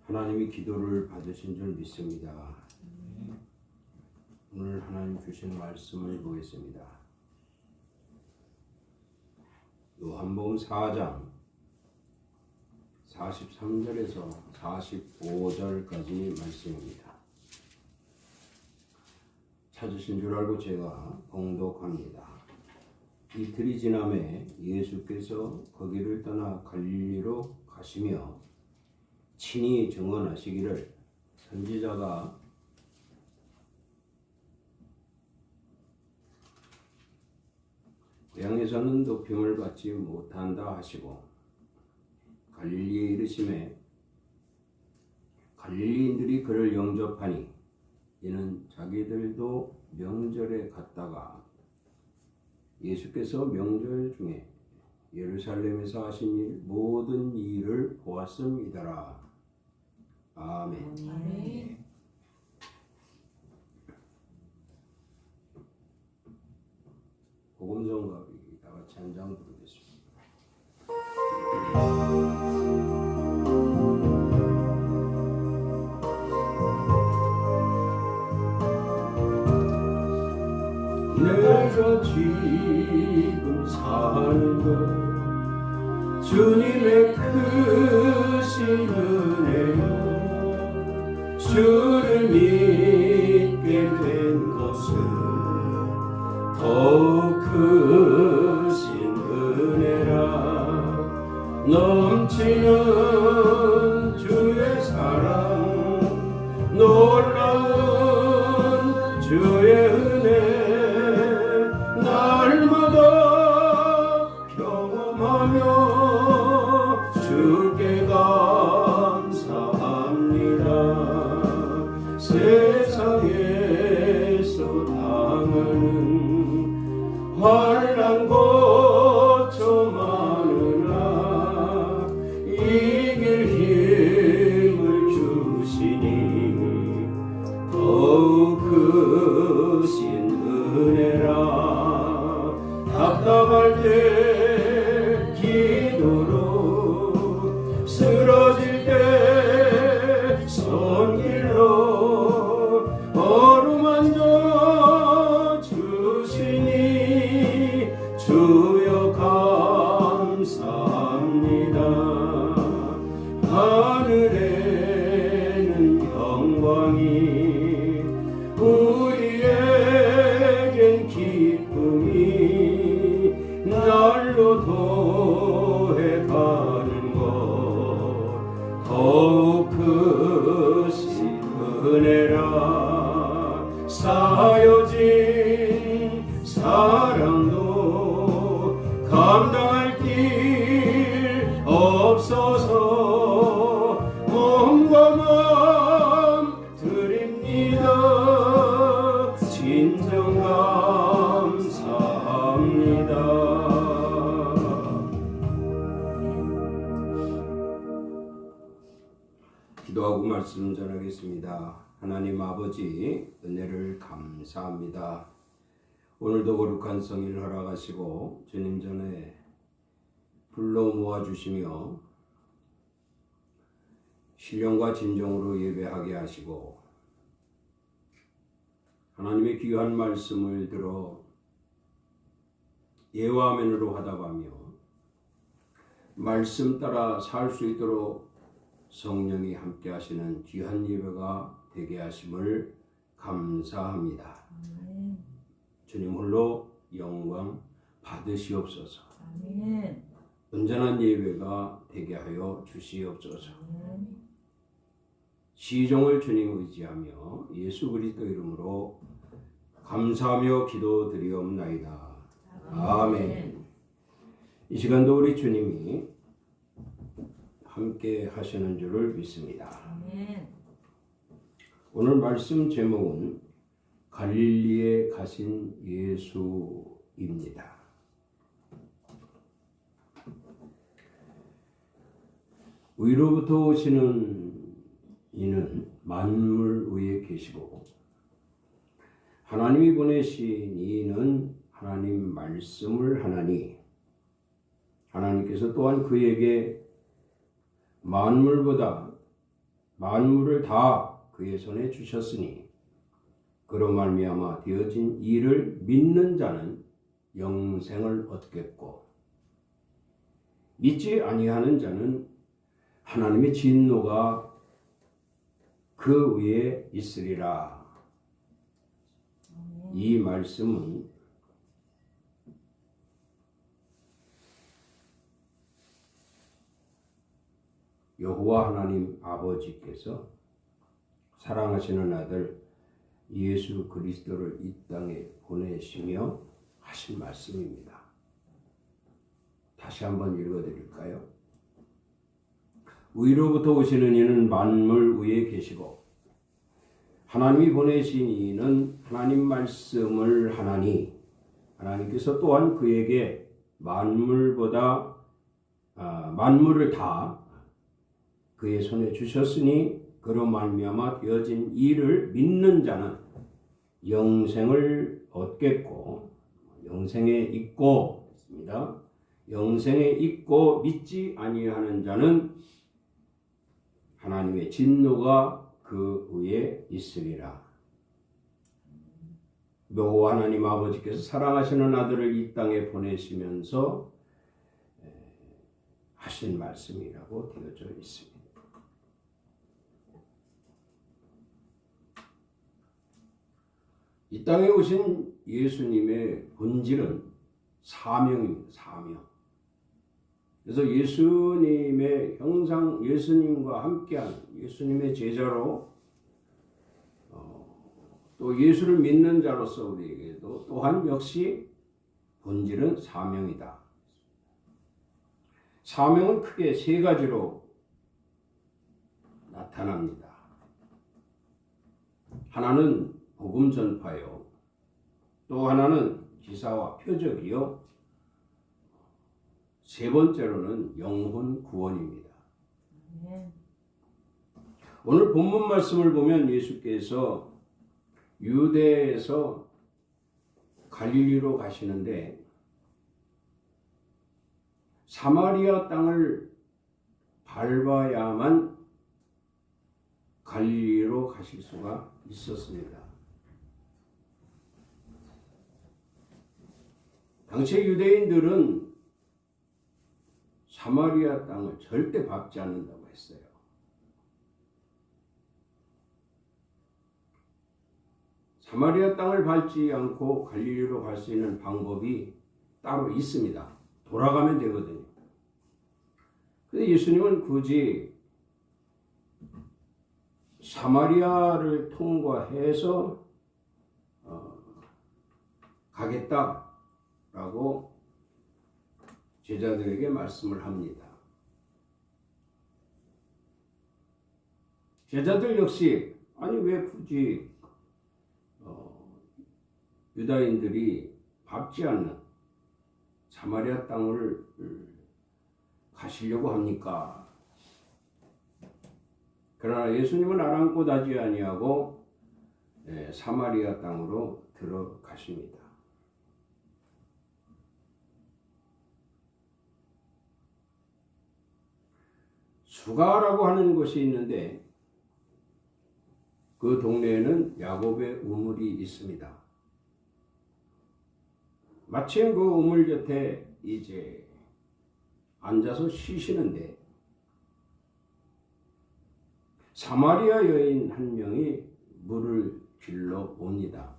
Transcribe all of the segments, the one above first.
하나님이 기도를 받으신 줄 믿습니다. 오늘 하나님 주신 말씀을 보겠습니다. 요한복음 4장 43절에서 45절까지 말씀입니다. 찾으신 줄 알고 제가 봉독합니다. 이틀이 지남에 예수께서 거기를 떠나 갈릴리로 가시며 친히 증언하시기를 선지자가 고향에서는 높임을 받지 못한다 하시고 갈릴리에 이르심에 갈릴리인들이 그를 영접하니 이는 자기들도 명절에 갔다가 예수께서 명절 중에 예루살렘에서 하신 일 모든 일을 보았음이더라. 아멘. 아멘. 복음성가비 다 같이 한 장 부르겠습니다. 내가 지금 사는 것 주님의 크신 은혜요 주를 믿게 된 것은 더욱 크신 은혜라 넘치는 주의 사랑 놀라운 주의 은혜 날마다 경험하며 주께 감사합니다. 세상에서 당하는 환난 고초마느라 이길 힘을 주시니 더욱 크신 은혜라 답답할 때 기도로 쓰러질 때 손길로 어루만져 주시니 주여 감사합니다. 하늘에는 영광이 우리에겐 기쁨이 날로 더해가는 것 더욱 크신 은혜라 쌓여진 사랑도 감당할 길 없어서 몸과 마음 드립니다. 진정 감사합니다. 기도하고 말씀 전하겠습니다. 하나님 아버지 은혜를 감사합니다. 오늘도 거룩한 성일을 허락하시고 주님 전에 불러 모아주시며 신령과 진정으로 예배하게 하시고 하나님의 귀한 말씀을 들어 예와 아멘으로 화답하며 말씀 따라 살 수 있도록 성령이 함께 하시는 귀한 예배가 되게 하심을 감사합니다. 아멘. 주님 홀로 영광 받으시옵소서. 아멘. 온전한 예배가 되게 하여 주시옵소서. 아멘. 시종을 주님 의지하며 예수 그리스도 이름으로 감사하며 기도드리옵나이다. 아멘. 이 시간도 우리 주님이 함께 하시는 줄을 믿습니다. 아멘. 오늘 말씀 제목은 갈릴리에 가신 예수입니다. 위로부터 오시는 이는 만물 위에 계시고 하나님이 보내신 이는 하나님 말씀을 하나니 하나님께서 또한 그에게 만물보다 만물을 다 그의 손에 주셨으니 그로 말미암아 되어진 이를 믿는 자는 영생을 얻겠고 믿지 아니하는 자는 하나님의 진노가 그 위에 있으리라. 이 말씀은 여호와 하나님 아버지께서 사랑하시는 아들 예수 그리스도를 이 땅에 보내시며 하신 말씀입니다. 다시 한번 읽어드릴까요? 위로부터 오시는 이는 만물 위에 계시고 하나님이 보내신 이는 하나님 말씀을 하나니 하나님께서 또한 그에게 만물을 다 그의 손에 주셨으니 그로 말미암아 되어진 이를 믿는 자는 영생을 얻겠고 영생에 있고 있습니다. 영생에 있고 믿지 아니하는 자는 하나님의 진노가 그 위에 있으리라. 여호와 하나님 아버지께서 사랑하시는 아들을 이 땅에 보내시면서 하신 말씀이라고 되어져 있습니다. 이 땅에 오신 예수님의 본질은 사명입니다. 사명. 그래서 예수님의 형상, 예수님과 함께한 예수님의 제자로 또 예수를 믿는 자로서 우리에게도 또한 역시 본질은 사명이다. 사명은 크게 세 가지로 나타납니다. 하나는 복음 전파요. 또 하나는 기사와 표적이요. 세 번째로는 영혼 구원입니다. 오늘 본문 말씀을 보면 예수께서 유대에서 갈릴리로 가시는데 사마리아 땅을 밟아야만 갈릴리로 가실 수가 있었습니다. 당시 유대인들은 사마리아 땅을 절대 밟지 않는다고 했어요. 사마리아 땅을 밟지 않고 갈릴리로 갈 수 있는 방법이 따로 있습니다. 돌아가면 되거든요. 근데 예수님은 굳이 사마리아를 통과해서 가겠다라고 제자들에게 말씀을 합니다. 제자들 역시 아니 왜 굳이 유다인들이 밟지 않는 사마리아 땅을 가시려고 합니까? 그러나 예수님은 아랑곳하지 아니하고 사마리아 땅으로 들어가십니다. 수가라고 하는 곳이 있는데 그 동네에는 야곱의 우물이 있습니다. 마침 그 우물 곁에 이제 앉아서 쉬시는데 사마리아 여인 한 명이 물을 길러 옵니다.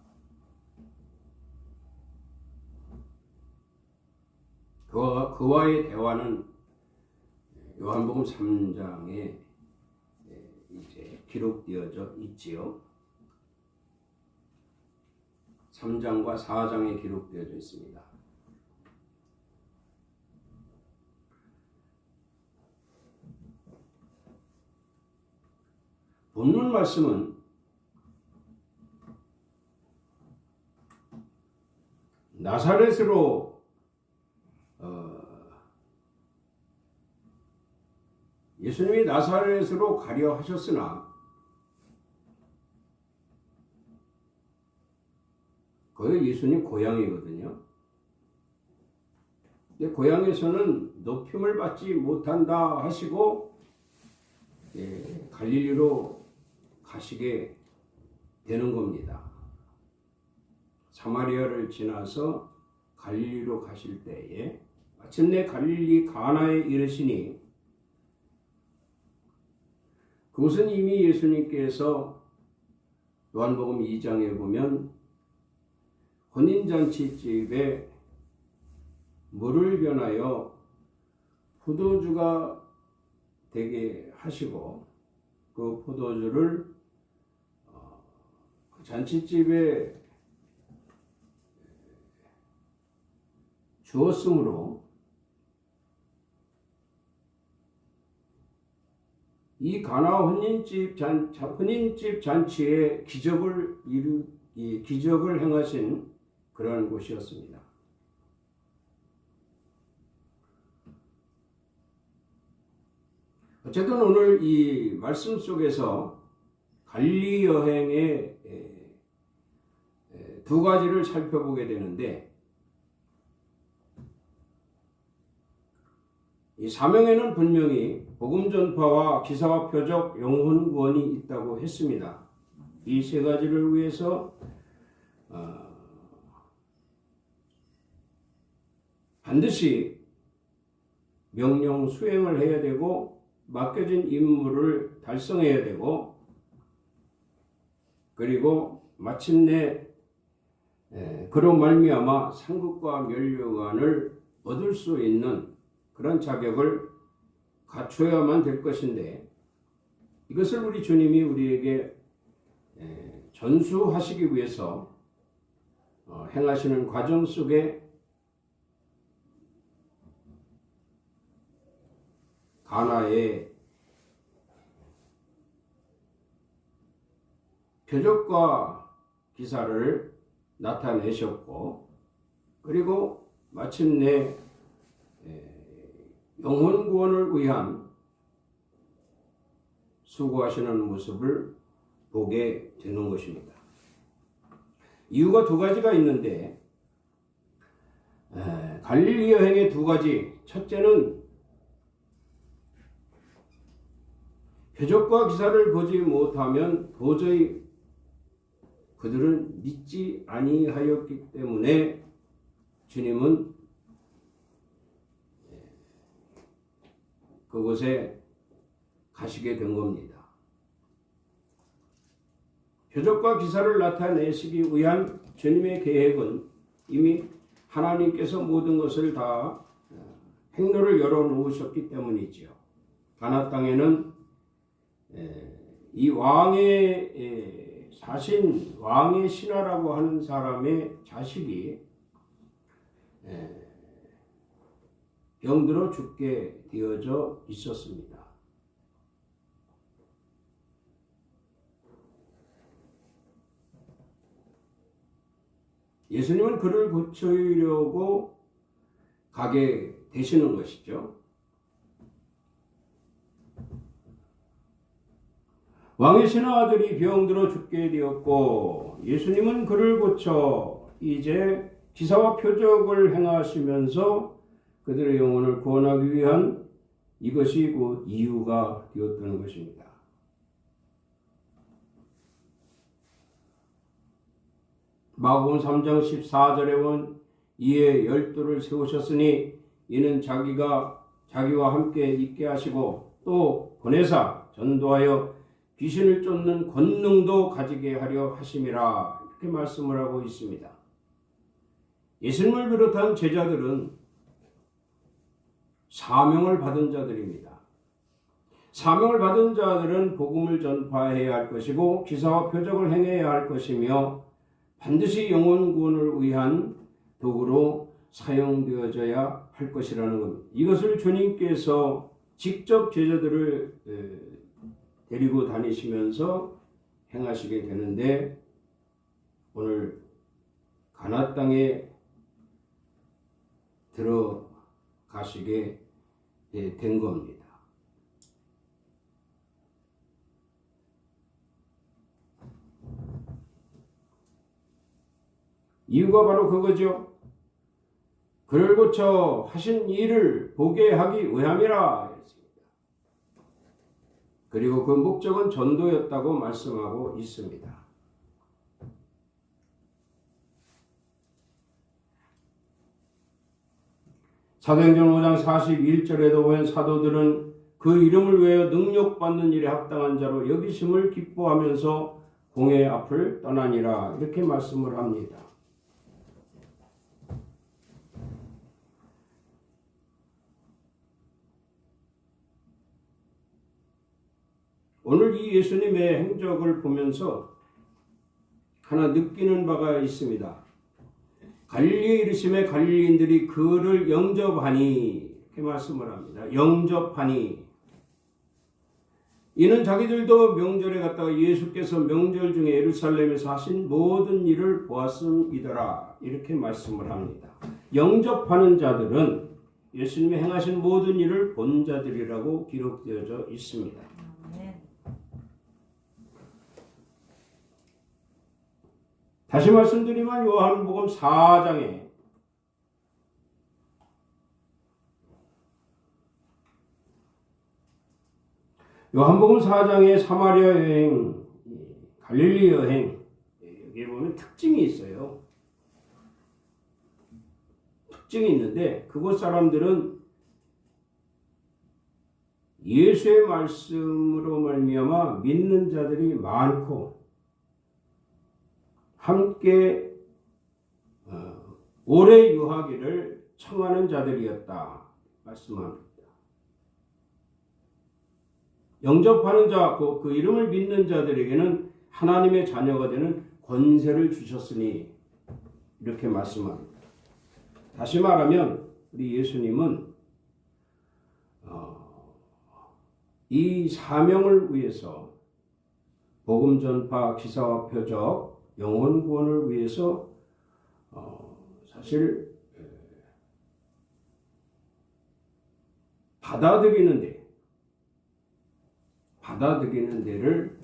그와의 대화는 요한복음 3장에 이제 기록되어져 있지요. 3장과 4장에 기록되어져 있습니다. 본문 말씀은 나사렛으로 예수님이 나사렛으로 가려 하셨으나 거기 예수님 고향이거든요. 근데 고향에서는 높임을 받지 못한다 하시고 갈릴리로 가시게 되는 겁니다. 사마리아를 지나서 갈릴리로 가실 때에 마침내 갈릴리 가나에 이르시니 그곳은 이미 예수님께서 요한복음 2장에 보면 혼인잔치집에 물을 변하여 포도주가 되게 하시고 그 포도주를 잔치집에 주었으므로 이 가나 혼인집 잔치에 기적을 행하신 그러한 곳이었습니다. 어쨌든 오늘 이 말씀 속에서 갈릴리 여행의 두 가지를 살펴보게 되는데, 이 사명에는 분명히 복음 전파와 기사와 표적, 영혼 구원이 있다고 했습니다. 이 세 가지를 위해서 반드시 명령 수행을 해야 되고 맡겨진 임무를 달성해야 되고, 그리고 마침내 그로 말미암아 상급과 면류관을 얻을 수 있는 그런 자격을 갖춰야만 될 것인데, 이것을 우리 주님이 우리에게 전수하시기 위해서 행하시는 과정 속에 가나의 표적과 기사를 나타내셨고, 그리고 마침내 영혼 구원을 위한 수고하시는 모습을 보게 되는 것입니다. 이유가 두 가지가 있는데, 갈릴리 여행의 두 가지, 첫째는 표적과 기사를 보지 못하면 도저히 그들은 믿지 아니하였기 때문에 주님은 그곳에 가시게 된 겁니다. 표적과 기사를 나타내시기 위한 주님의 계획은 이미 하나님께서 모든 것을 다 행로를 열어놓으셨기 때문이지요. 가나 땅에는 이 왕의 자신, 왕의 신하라고 하는 사람의 자식이 병들어 죽게 되어져 있었습니다. 예수님은 그를 고치려고 가게 되시는 것이죠. 왕의 신하들이 병들어 죽게 되었고, 예수님은 그를 고쳐 이제 기사와 표적을 행하시면서 그들의 영혼을 구원하기 위한 이것이 곧 이유가 되었다는 것입니다. 마가복음 3장 14절에 본 이에 12를 세우셨으니 이는 자기와 함께 있게 하시고 또 보내사 전도하여 귀신을 쫓는 권능도 가지게 하려 하심이라, 이렇게 말씀을 하고 있습니다. 예수님을 비롯한 제자들은 사명을 받은 자들입니다. 사명을 받은 자들은 복음을 전파해야 할 것이고 기사와 표적을 행해야 할 것이며 반드시 영혼 구원을 위한 도구로 사용되어져야 할 것이라는 겁니다. 이것을 주님께서 직접 제자들을 데리고 다니시면서 행하시게 되는데, 오늘 가나 땅에 들어가시게 된 겁니다. 이유가 바로 그거죠. 그를 고쳐 하신 일을 보게 하기 위함이라 했습니다. 그리고 그 목적은 전도였다고 말씀하고 있습니다. 사도행전 5장 41절에도 보면 사도들은 그 이름을 위하여 능력받는 일에 합당한 자로 여기심을 기뻐하면서 공회 앞을 떠나니라 이렇게 말씀을 합니다. 오늘 이 예수님의 행적을 보면서 하나 느끼는 바가 있습니다. 갈릴리에 이르심에 갈릴리인들이 그를 영접하니 이렇게 말씀을 합니다. 영접하니 이는 자기들도 명절에 갔다가 예수께서 명절 중에 예루살렘에서 하신 모든 일을 보았음이더라 이렇게 말씀을 합니다. 영접하는 자들은 예수님이 행하신 모든 일을 본 자들이라고 기록되어져 있습니다. 다시 말씀드리면 요한복음 4장에 요한복음 4장의 사마리아 여행, 갈릴리 여행 여기에 보면 특징이 있어요. 특징이 있는데 그곳 사람들은 예수의 말씀으로 말미암아 믿는 자들이 많고 함께 오래 유하기를 청하는 자들이었다 말씀합니다. 영접하는 자, 그 이름을 믿는 자들에게는 하나님의 자녀가 되는 권세를 주셨으니 이렇게 말씀합니다. 다시 말하면 우리 예수님은 이 사명을 위해서 복음 전파, 기사와 표적, 영혼 구원을 위해서 사실 받아들이는 데를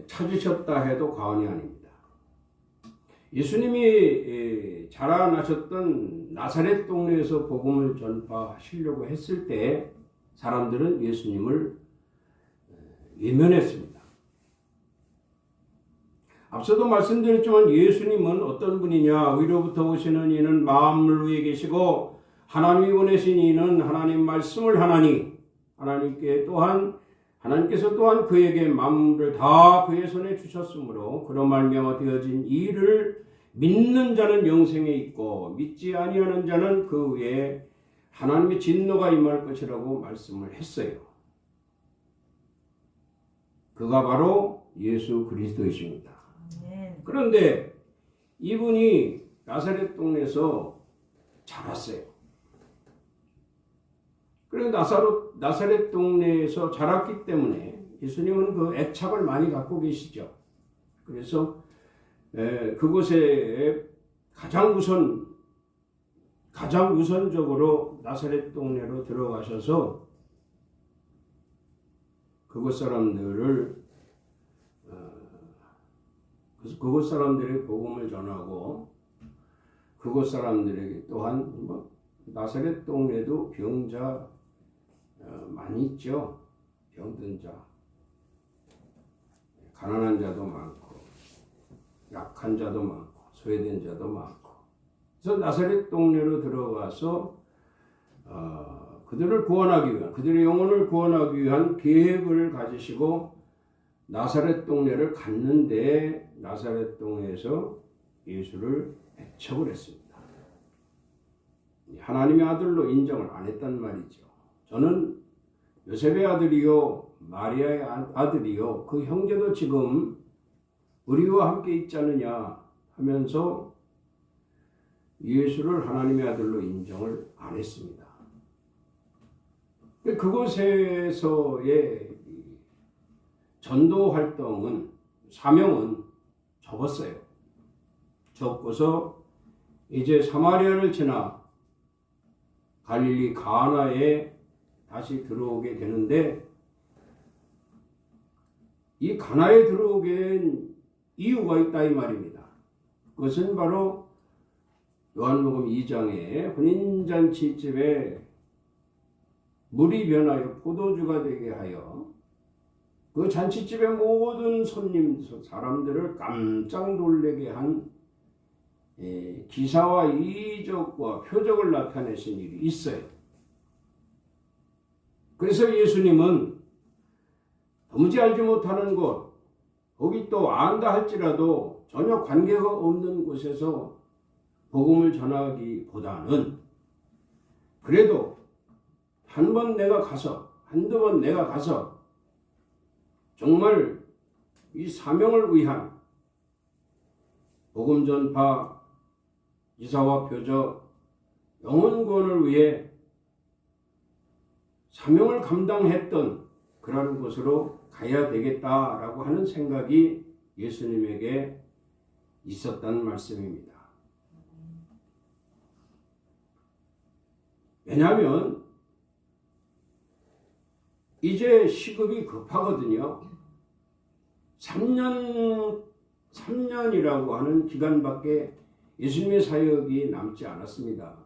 찾으셨다 해도 과언이 아닙니다. 예수님이 자라나셨던 나사렛 동네에서 복음을 전파하시려고 했을 때 사람들은 예수님을 외면했습니다. 앞서도 말씀드렸지만 예수님은 어떤 분이냐? 위로부터 오시는 이는 만물 위에 계시고 하나님이 보내신 이는 하나님 말씀을 하나니 하나님께서 또한 그에게 만물을 다 그의 손에 주셨으므로 그로 말미암아 되어진 이를 믿는 자는 영생에 있고 믿지 아니하는 자는 그 위에 하나님의 진노가 임할 것이라고 말씀을 했어요. 그가 바로 예수 그리스도이십니다. 그런데 이분이 나사렛 동네에서 자랐어요. 그리고 나사렛 동네에서 자랐기 때문에 예수님은 그 애착을 많이 갖고 계시죠. 그래서 그곳에 가장 우선적으로 나사렛 동네로 들어가셔서 그곳 사람들의 복음을 전하고 그곳 사람들에게 또한 나사렛 동네도 병자 많이 있죠. 병든 자, 가난한 자도 많고 약한 자도 많고 소외된 자도 많고 그래서 나사렛 동네로 들어가서 그들을 구원하기 위한 그들의 영혼을 구원하기 위한 계획을 가지시고 나사렛 동네를 갔는데 나사렛 동네에서 예수를 배척을 했습니다. 하나님의 아들로 인정을 안 했단 말이죠. 저는 요셉의 아들이요 마리아의 아들이요 그 형제도 지금 우리와 함께 있지 않느냐 하면서 예수를 하나님의 아들로 인정을 안 했습니다. 그곳에서의 전도 활동은 사명은 접었어요. 접고서 이제 사마리아를 지나 갈릴리 가나에 다시 들어오게 되는데 이 가나에 들어오게 된 이유가 있다 이 말입니다. 그것은 바로 요한복음 2장의 혼인잔치집에 물이 변하여 포도주가 되게 하여 그 잔치집의 모든 손님 사람들을 깜짝 놀라게 한 기사와 이적과 표적을 나타내신 일이 있어요. 그래서 예수님은 도무지 알지 못하는 곳, 거기 또 안다 할지라도 전혀 관계가 없는 곳에서 복음을 전하기보다는 그래도 한두 번 내가 가서 정말 이 사명을 위한 복음 전파, 기사와 표적, 영혼 구원을 위해 사명을 감당했던 그런 곳으로 가야 되겠다라고 하는 생각이 예수님에게 있었다는 말씀입니다. 왜냐하면 이제 시급이 급하거든요. 3년이라고 하는 기간밖에 예수님의 사역이 남지 않았습니다.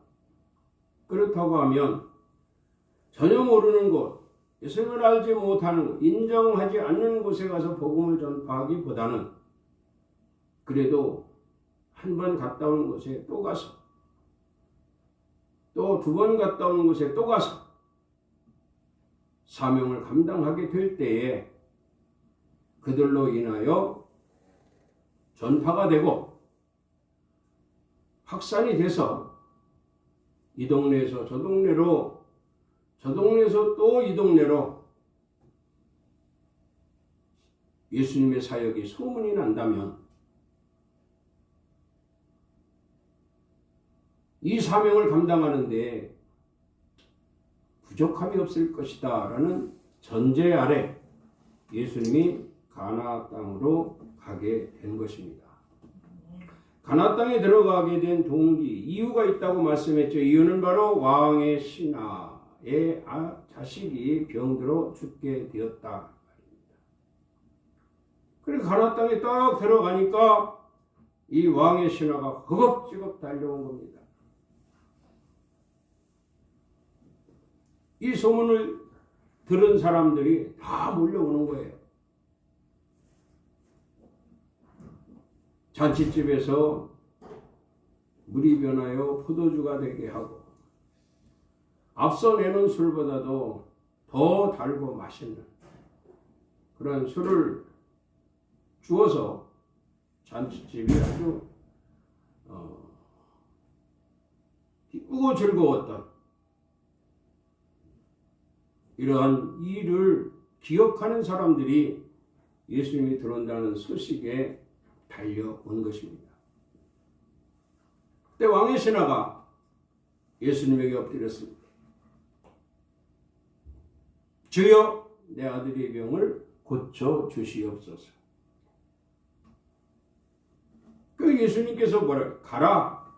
그렇다고 하면 전혀 모르는 곳, 예수님을 알지 못하는 곳, 인정하지 않는 곳에 가서 복음을 전파하기보다는 그래도 한 번 갔다 온 곳에 또 가서 또 두 번 갔다 온 곳에 또 가서 사명을 감당하게 될 때에 그들로 인하여 전파가 되고 확산이 돼서 이 동네에서 저 동네로, 저 동네에서 또 이 동네로 예수님의 사역이 소문이 난다면 이 사명을 감당하는데 부족함이 없을 것이다 라는 전제 아래 예수님이 가나안 땅으로 가게 된 것입니다. 가나안 땅에 들어가게 된 동기, 이유가 있다고 말씀했죠. 이유는 바로 왕의 신하의 자식이 병들어 죽게 되었다. 그래서 가나안 땅에 딱 들어가니까 이 왕의 신하가 허겁지겁 달려온 겁니다. 이 소문을 들은 사람들이 다 몰려오는 거예요. 잔치집에서 물이 변하여 포도주가 되게 하고 앞서 내는 술보다도 더 달고 맛있는 그런 술을 주어서 잔치집이 아주 기쁘고 즐거웠던 이러한 일을 기억하는 사람들이 예수님이 들어온다는 소식에 달려온 것입니다. 그때 왕의 신하가 예수님에게 엎드렸습니다. 주여, 내 아들의 병을 고쳐 주시옵소서. 그 예수님께서 뭐라? 가라.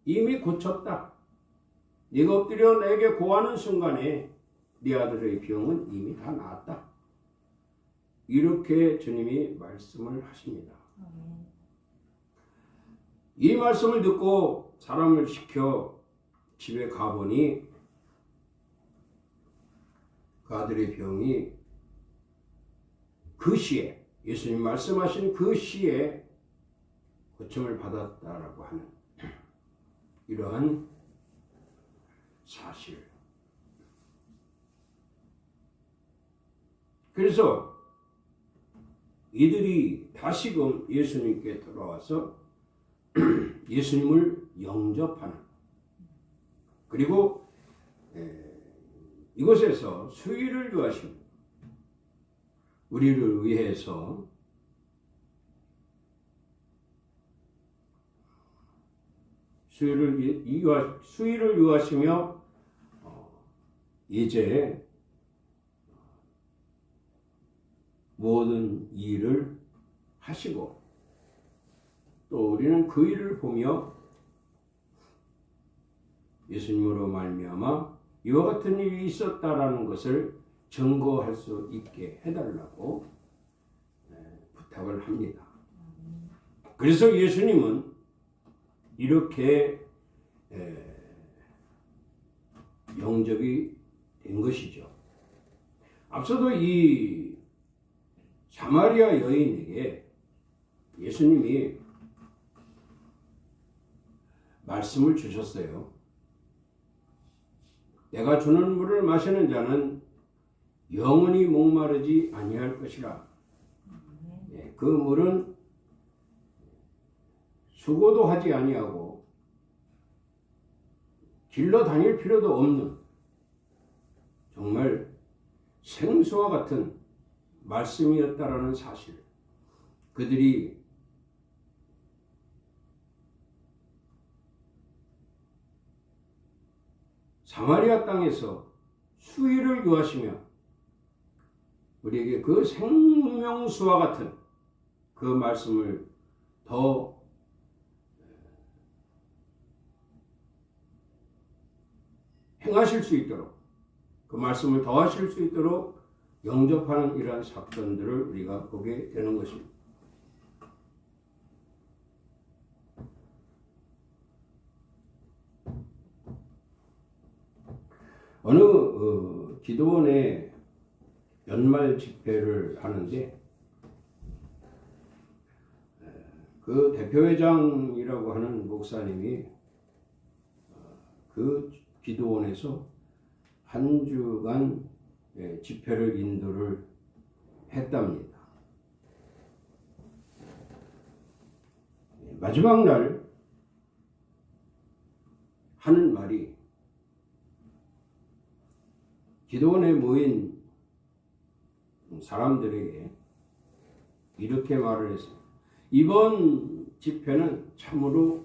이미 고쳤다. 네가 엎드려 내게 고하는 순간에 네 아들의 병은 이미 다 나았다. 이렇게 주님이 말씀을 하십니다. 이 말씀을 듣고 사람을 시켜 집에 가보니 그 아들의 병이 그 시에, 예수님 말씀하신 그 시에 고침을 받았다라고 하는 이러한 사실. 그래서 이들이 다시금 예수님께 돌아와서 예수님을 영접하는, 그리고 이곳에서 수위를 유하시고 우리를 위해서 수위를 유하시며 이제 모든 일을 하시고 또 우리는 그 일을 보며 예수님으로 말미암아 이와 같은 일이 있었다라는 것을 증거할 수 있게 해달라고 부탁을 합니다. 그래서 예수님은 이렇게 영접이 된 것이죠. 앞서도 이 사마리아 여인에게 예수님이 말씀을 주셨어요. 내가 주는 물을 마시는 자는 영원히 목마르지 아니할 것이라. 그 물은 수고도 하지 아니하고 길러 다닐 필요도 없는 정말 생수와 같은 말씀이었다라는 사실. 그들이 사마리아 땅에서 수위를 구하시며 우리에게 그 생명수와 같은 그 말씀을 더 행하실 수 있도록, 그 말씀을 더하실 수 있도록 영접하는 이러한 사건들을 우리가 보게 되는 것입니다. 어느 기도원의 연말 집회를 하는데 그 대표회장이라고 하는 목사님이 그 기도원에서 한 주간 집회를 인도를 했답니다. 마지막 날 하는 말이 기도원에 모인 사람들에게 이렇게 말을 했습니다. 이번 집회는 참으로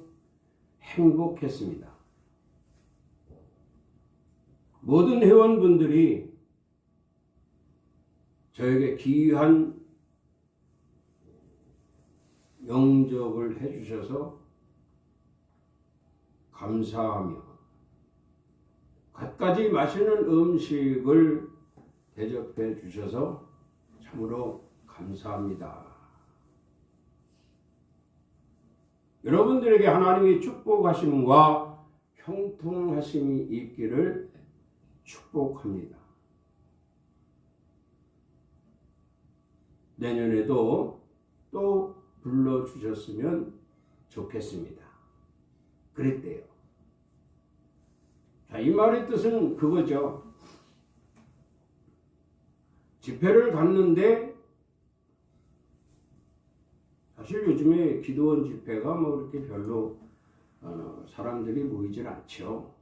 행복했습니다. 모든 회원분들이 저에게 귀한 영접을 해주셔서 감사하며 갖가지 맛있는 음식을 대접해 주셔서 참으로 감사합니다. 여러분들에게 하나님의 축복하심과 형통하심이 있기를 축복합니다. 내년에도 또 불러주셨으면 좋겠습니다. 그랬대요. 자, 이 말의 뜻은 그거죠. 집회를 갔는데 사실 요즘에 기도원 집회가 뭐 그렇게 별로 사람들이 모이질 않죠.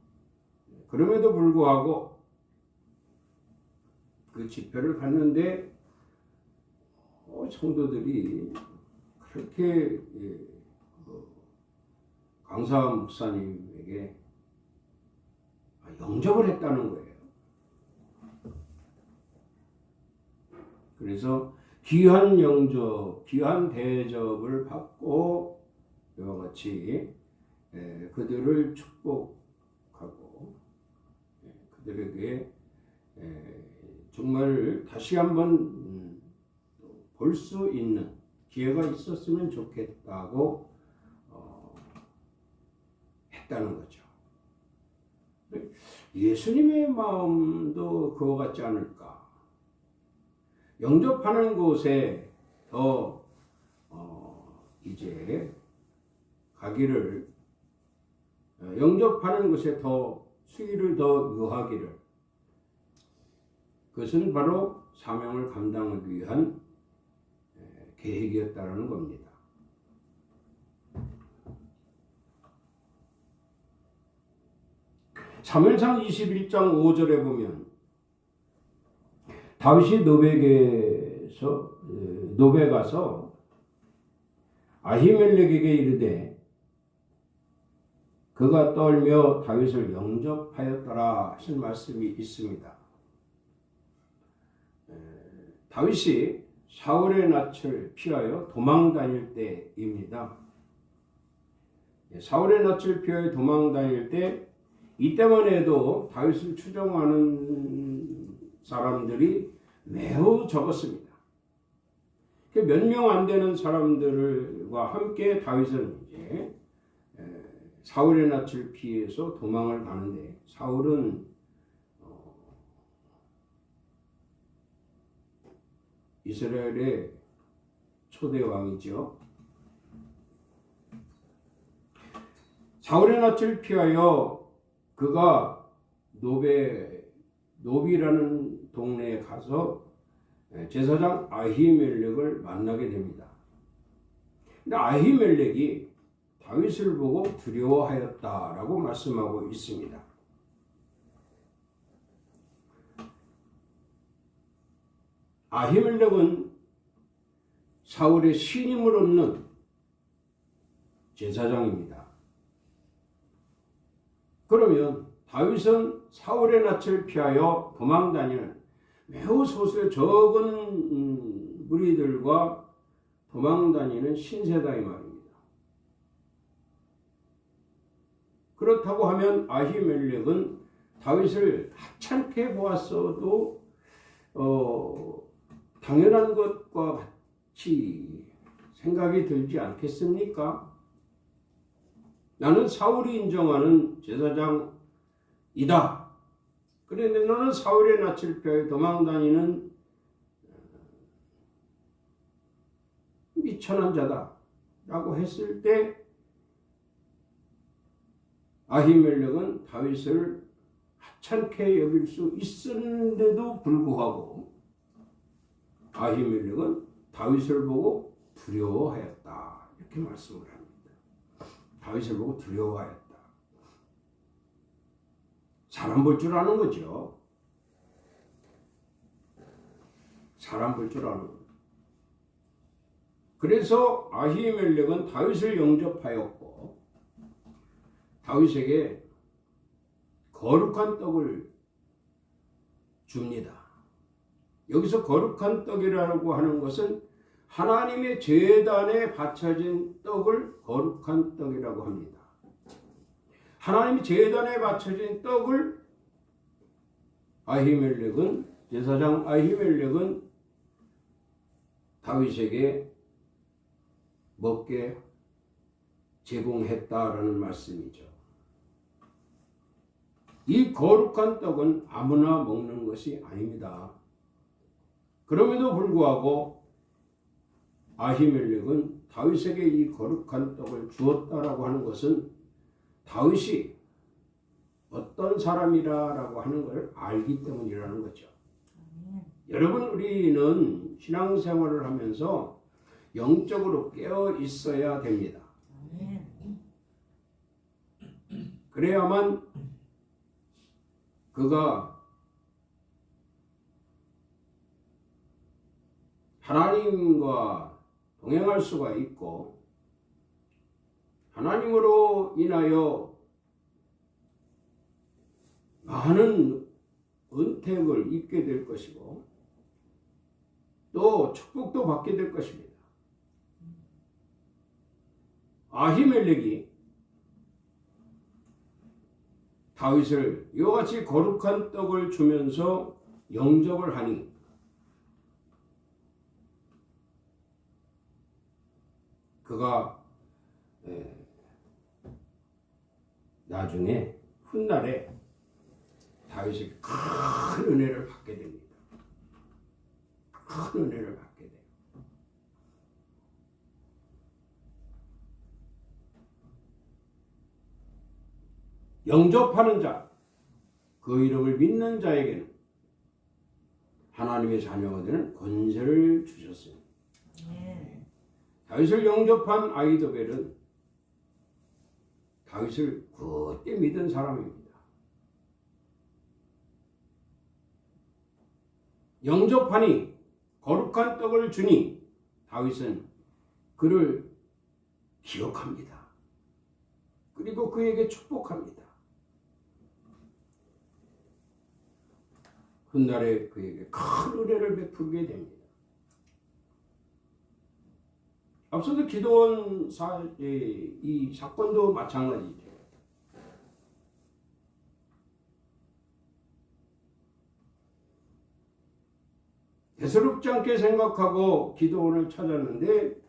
그럼에도 불구하고 그 집회를 갔는데 성도들이 그렇게 강사 목사님에게 영접을 했다는 거예요. 그래서 귀한 영접, 귀한 대접을 받고 이와 같이 그들을 축복하고 그들에게 정말 다시 한번 볼 수 있는 기회가 있었으면 좋겠다고 했다는 거죠. 예수님의 마음도 그와 같지 않을까? 영접하는 곳에 더 이제 가기를, 영접하는 곳에 더 수위를 더 요하기를, 그것은 바로 사명을 감당하기 위한 계획이었다는 겁니다. 사무엘상 21장 5절에 보면 다윗이 노베 가서 아히멜렉에게 이르되 그가 떨며 다윗을 영접하였더라 하신 말씀이 있습니다. 다윗이 사울의 낯을 피하여 도망 다닐 때입니다. 사울의 낯을 피하여 도망 다닐 때, 이때만 해도 다윗을 추종하는 사람들이 매우 적었습니다. 몇 명 안 되는 사람들과 함께 다윗은 이제 사울의 낯을 피해서 도망을 가는데, 사울은 이스라엘의 초대 왕이죠. 사울의 낯을 피하여 그가 노비라는 동네에 가서 제사장 아히멜렉을 만나게 됩니다. 근데 아히멜렉이 다윗을 보고 두려워하였다라고 말씀하고 있습니다. 아히멜렉은 사울의 신임을 얻는 제사장입니다. 그러면 다윗은 사울의 낯을 피하여 도망다니는 매우 소수의 적은 무리들과 도망다니는 신세다 이 말입니다. 그렇다고 하면 아히멜렉은 다윗을 하찮게 보았어도 당연한 것과 같이 생각이 들지 않겠습니까? 나는 사울이 인정하는 제사장이다. 그런데 너는 사울의 낯을 피하여 도망다니는 미천한 자다 라고 했을 때 아히멜렉은 다윗을 하찮게 여길 수 있었는데도 불구하고 아히멜렉은 다윗을 보고 두려워하였다 이렇게 말씀을 합니다. 다윗을 보고 두려워하였다. 사람 볼 줄 아는 거죠. 사람 볼 줄 아는 거죠. 그래서 아히멜렉은 다윗을 영접하였고 다윗에게 거룩한 떡을 줍니다. 여기서 거룩한 떡이라고 하는 것은 하나님의 제단에 바쳐진 떡을 거룩한 떡이라고 합니다. 하나님의 제단에 바쳐진 떡을 제사장 아히멜렉은 다윗에게 먹게 제공했다라는 말씀이죠. 이 거룩한 떡은 아무나 먹는 것이 아닙니다. 그럼에도 불구하고 아히멜렉은 다윗에게 이 거룩한 떡을 주었다라고 하는 것은 다윗이 어떤 사람이라고 하는 것을 알기 때문이라는 거죠. 여러분, 우리는 신앙생활을 하면서 영적으로 깨어 있어야 됩니다. 그래야만 그가 하나님과 동행할 수가 있고 하나님으로 인하여 많은 은택을 입게 될 것이고 또 축복도 받게 될 것입니다. 아히멜렉이 다윗을 이와 같이 거룩한 떡을 주면서 영접을 하니 그가 나중에 훗날에 다윗이 큰 은혜를 받게 됩니다. 큰 은혜를 받게 돼요. 영접하는 자, 그 이름을 믿는 자에게는 하나님의 자녀가 되는 권세를 주셨습니다. 다윗을 영접한 아히도벨은 다윗을 굳게 믿은 사람입니다. 영접하니 거룩한 떡을 주니 다윗은 그를 기억합니다. 그리고 그에게 축복합니다. 훗날에 그에게 큰 은혜를 베풀게 됩니다. 앞서도 기도원 이 사건도 마찬가지죠. 대수롭지 않게 생각하고 기도원을 찾았는데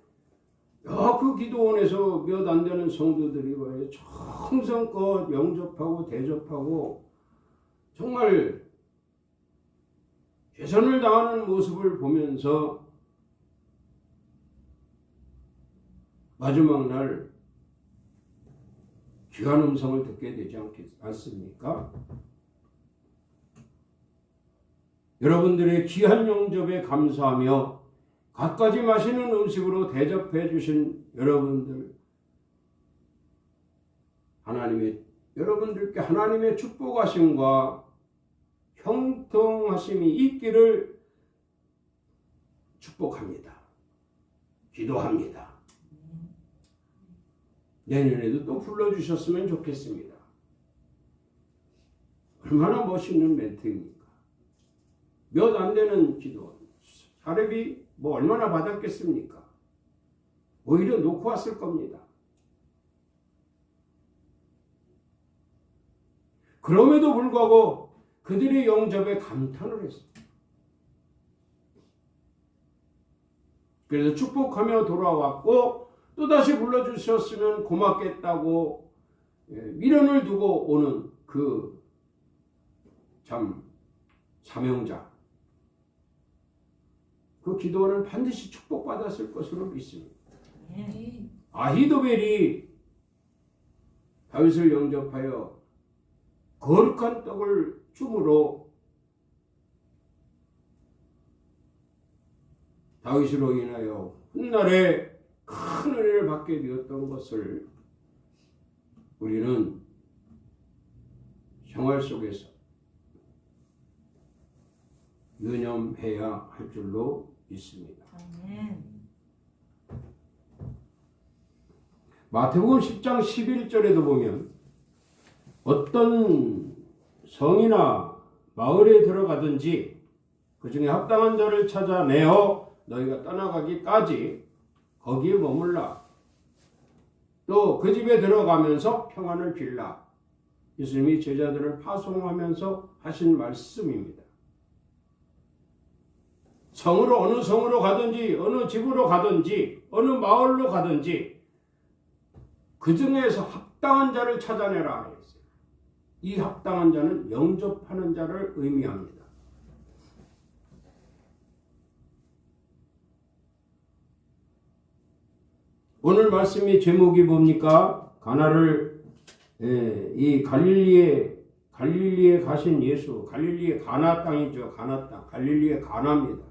그 기도원에서 몇 안 되는 성도들이 정성껏 영접하고 대접하고 정말 최선을 다하는 모습을 보면서 마지막 날 귀한 음성을 듣게 되지 않습니까? 여러분들의 귀한 영접에 감사하며 갖가지 맛있는 음식으로 대접해 주신 여러분들, 여러분들께 하나님의 축복하심과 형통하심이 있기를 축복합니다. 기도합니다. 내년에도 또 불러주셨으면 좋겠습니다. 얼마나 멋있는 멘트입니까? 몇 안 되는 기도, 사례비 뭐 얼마나 받았겠습니까? 오히려 놓고 왔을 겁니다. 그럼에도 불구하고 그들의 영접에 감탄을 했습니다. 그래서 축복하며 돌아왔고 또다시 불러주셨으면 고맙겠다고 미련을 두고 오는 그 참 사명자, 그 기도원은 반드시 축복받았을 것으로 믿습니다. 아히도벨이 다윗을 영접하여 거룩한 떡을 줌으로 다윗으로 인하여 훗날에 큰 은혜를 받게 되었던 것을 우리는 생활 속에서 유념해야 할 줄로 믿습니다. 마태복음 10장 11절에도 보면 어떤 성이나 마을에 들어가든지 그 중에 합당한 자를 찾아내어 너희가 떠나가기까지 거기에 머물라. 또 그 집에 들어가면서 평안을 빌라. 예수님이 제자들을 파송하면서 하신 말씀입니다. 어느 성으로 가든지 어느 집으로 가든지 어느 마을로 가든지 그 중에서 합당한 자를 찾아내라 했어요. 이 합당한 자는 영접하는 자를 의미합니다. 오늘 말씀의 제목이 뭡니까? 이 갈릴리에 가신 예수, 갈릴리의 가나 땅이죠. 가나 땅, 갈릴리의 가나입니다.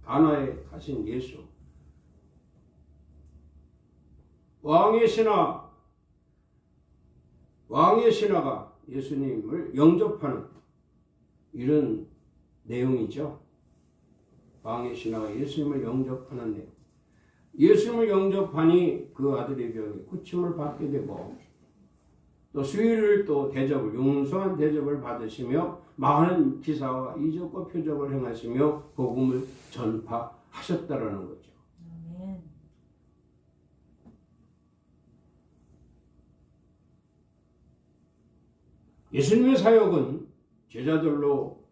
가나에 가신 예수. 왕의 신하가 예수님을 영접하는 이런 내용이죠. 왕의 신하가 예수님을 영접하는 내용. 예수님을 영접하니 그 아들의 병이 고침을 받게 되고 또 수요일을 또 대접을, 용서한 대접을 받으시며 많은 기사와 이적과 표적을 행하시며 복음을 전파하셨다라는 거죠. 예수님의 사역은 제자들로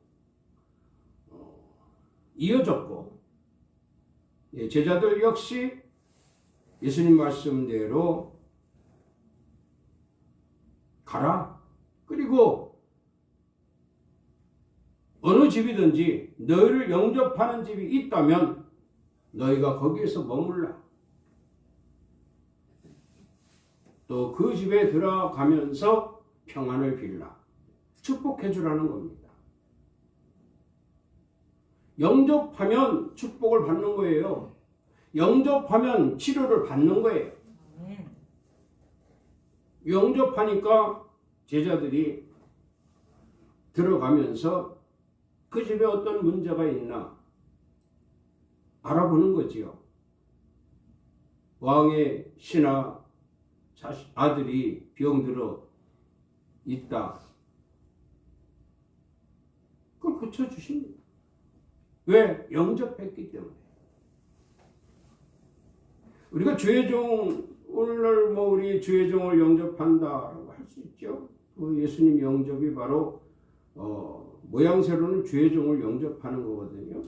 이어졌고 제자들 역시 예수님 말씀대로 가라. 그리고 어느 집이든지 너희를 영접하는 집이 있다면 너희가 거기에서 머물라. 또 그 집에 들어가면서 평안을 빌라. 축복해 주라는 겁니다. 영접하면 축복을 받는 거예요. 영접하면 치료를 받는 거예요. 영접하니까 제자들이 들어가면서 그 집에 어떤 문제가 있나 알아보는 거지요. 왕의 신하 아들이 병들어 있다. 그걸 고쳐주십니다. 왜? 영접했기 때문에. 우리가 오늘날 우리 주의종을 영접한다라고 할 수 있죠. 예수님 영접이 바로 모양새로는 주의종을 영접하는 거거든요.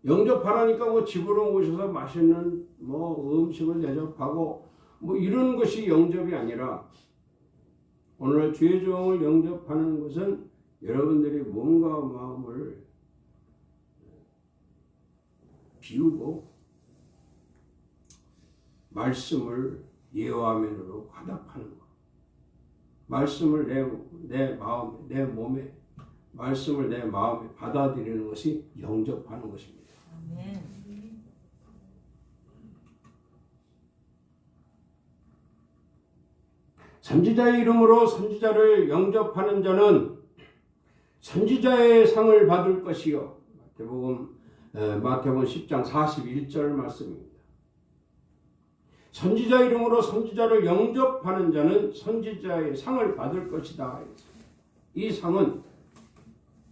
영접하라니까 집으로 오셔서 맛있는 음식을 대접하고 이런 것이 영접이 아니라 오늘날 주의종을 영접하는 것은 여러분들이 몸과 마음을 비우고 말씀을 예화면으로 화답하는 것. 말씀을 내 마음에, 내 몸에, 말씀을 내 마음에 받아들이는 것이 영접하는 것입니다. 아멘. 선지자의 이름으로 선지자를 영접하는 자는 선지자의 상을 받을 것이요. 마태복음 10장 41절 말씀입니다. 선지자 이름으로 선지자를 영접하는 자는 선지자의 상을 받을 것이다. 이 상은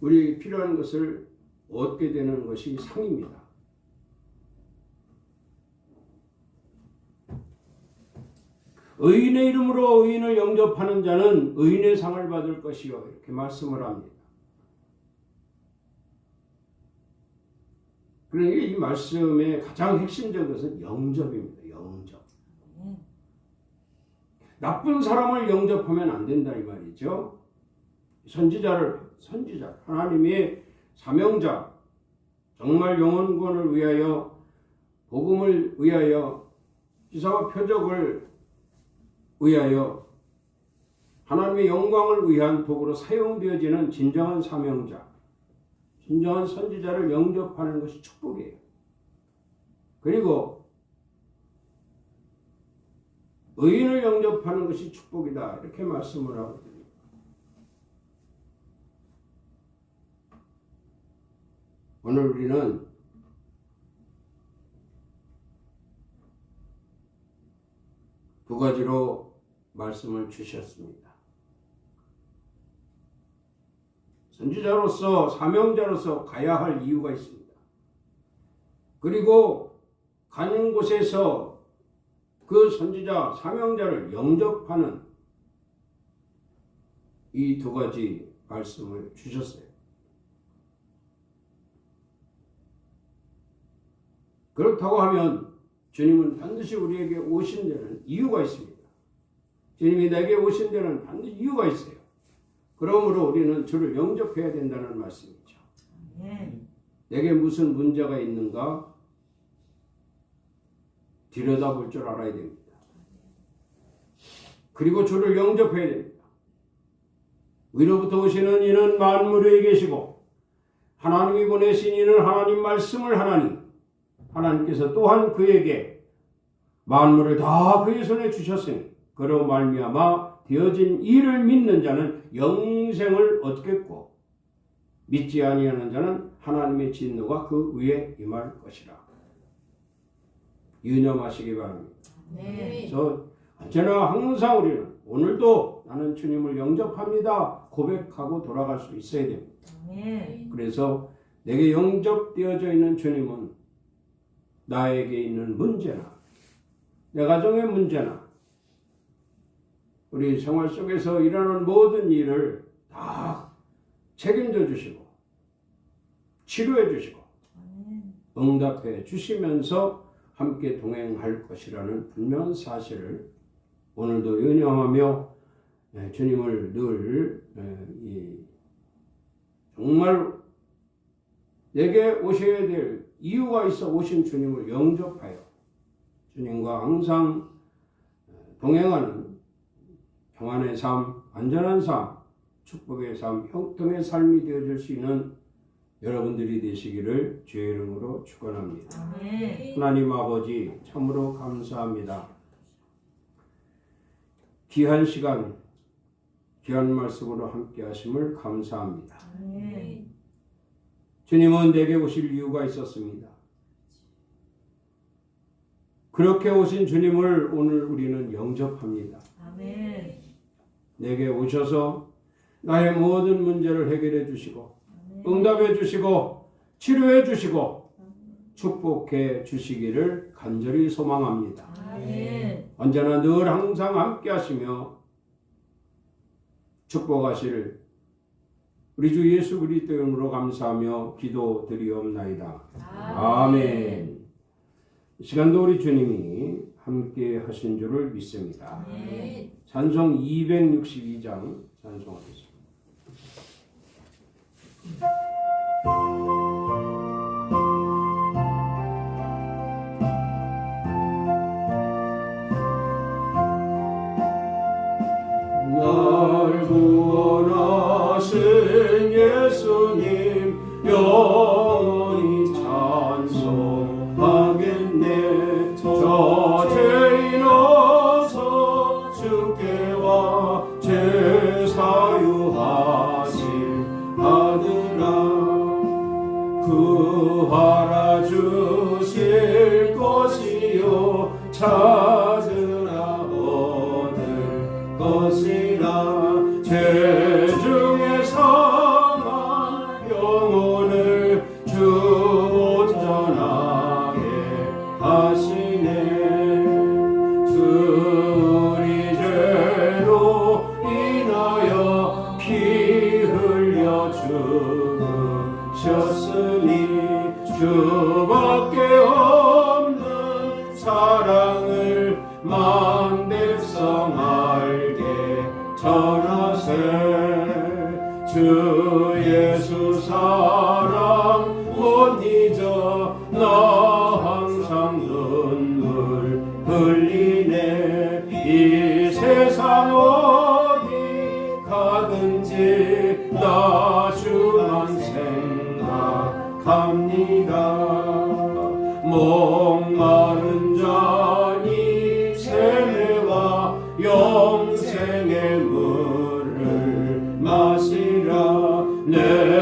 우리 필요한 것을 얻게 되는 것이 상입니다. 의인의 이름으로 의인을 영접하는 자는 의인의 상을 받을 것이요. 이렇게 말씀을 합니다. 그러니까 이 말씀의 가장 핵심적인 것은 영접입니다. 영접. 나쁜 사람을 영접하면 안 된다 이 말이죠. 선지자, 하나님의 사명자, 정말 영혼권을 위하여, 복음을 위하여, 기사와 표적을 위하여, 하나님의 영광을 위한 도구로 사용되어지는 진정한 사명자, 진정한 선지자를 영접하는 것이 축복이에요. 그리고 의인을 영접하는 것이 축복이다. 이렇게 말씀을 하거든요. 오늘 우리는 두 가지로 말씀을 주셨습니다. 선지자로서, 사명자로서 가야 할 이유가 있습니다. 그리고 가는 곳에서 그 선지자, 사명자를 영접하는 이 두 가지 말씀을 주셨어요. 그렇다고 하면 주님은 반드시 우리에게 오신 데는 이유가 있습니다. 주님이 내게 오신 데는 반드시 이유가 있어요. 그러므로 우리는 주를 영접해야 된다는 말씀이죠. 내게 무슨 문제가 있는가 들여다볼 줄 알아야 됩니다. 그리고 주를 영접해야 됩니다. 위로부터 오시는 이는 만물에 계시고 하나님이 보내신 이는 하나님 말씀을 하나니 하나님께서 또한 그에게 만물을 다 그의 손에 주셨으니 그로 말미암아 되어진 이를 믿는 자는 영생을 얻겠고 믿지 아니하는 자는 하나님의 진노가 그 위에 임할 것이라. 유념하시기 바랍니다. 네. 그래서 언제나 항상 우리는 오늘도 나는 주님을 영접합니다 고백하고 돌아갈 수 있어야 됩니다. 네. 그래서 내게 영접되어져 있는 주님은 나에게 있는 문제나 내 가정의 문제나 우리 생활 속에서 일어나는 모든 일을 다 책임져 주시고 치료해 주시고 응답해 주시면서 함께 동행할 것이라는 분명한 사실을 오늘도 연영하며 주님을 늘 정말 내게 오셔야 될 이유가 있어 오신 주님을 영접하여 주님과 항상 동행하는 평안의 삶, 안전한 삶, 축복의 삶, 형통의 삶이 되어줄 수 있는 여러분들이 되시기를 주의 이름으로 축원합니다. 하나님 아버지 참으로 감사합니다. 귀한 시간, 귀한 말씀으로 함께 하심을 감사합니다. 주님은 내게 오실 이유가 있었습니다. 그렇게 오신 주님을 오늘 우리는 영접합니다. 내게 오셔서 나의 모든 문제를 해결해 주시고 응답해 주시고 치료해 주시고 축복해 주시기를 간절히 소망합니다. 언제나 늘 항상 함께 하시며 축복하실 우리 주 예수 그리스도 이름으로 감사하며 기도드리옵나이다. 아멘. 이 시간도 우리 주님이 함께 하신 줄을 믿습니다. 찬송 262장 찬송하겠습니다. 구하라 주실 것이요 찾으라 얻을 것이라 죄 중에 상한 영혼을 주 온전하게 하시네 주 우리 죄로 인하여 피 흘려 죽으셨으니 주밖에 없는 사랑을 만 백성 알게 전하세 주 예수 사랑 못 잊어 나 항상 눈물 흘리네 이 세상 어디 가든지 나 주만 생각합니다 목마른 자니 세례와 영생의 물을 마시라 내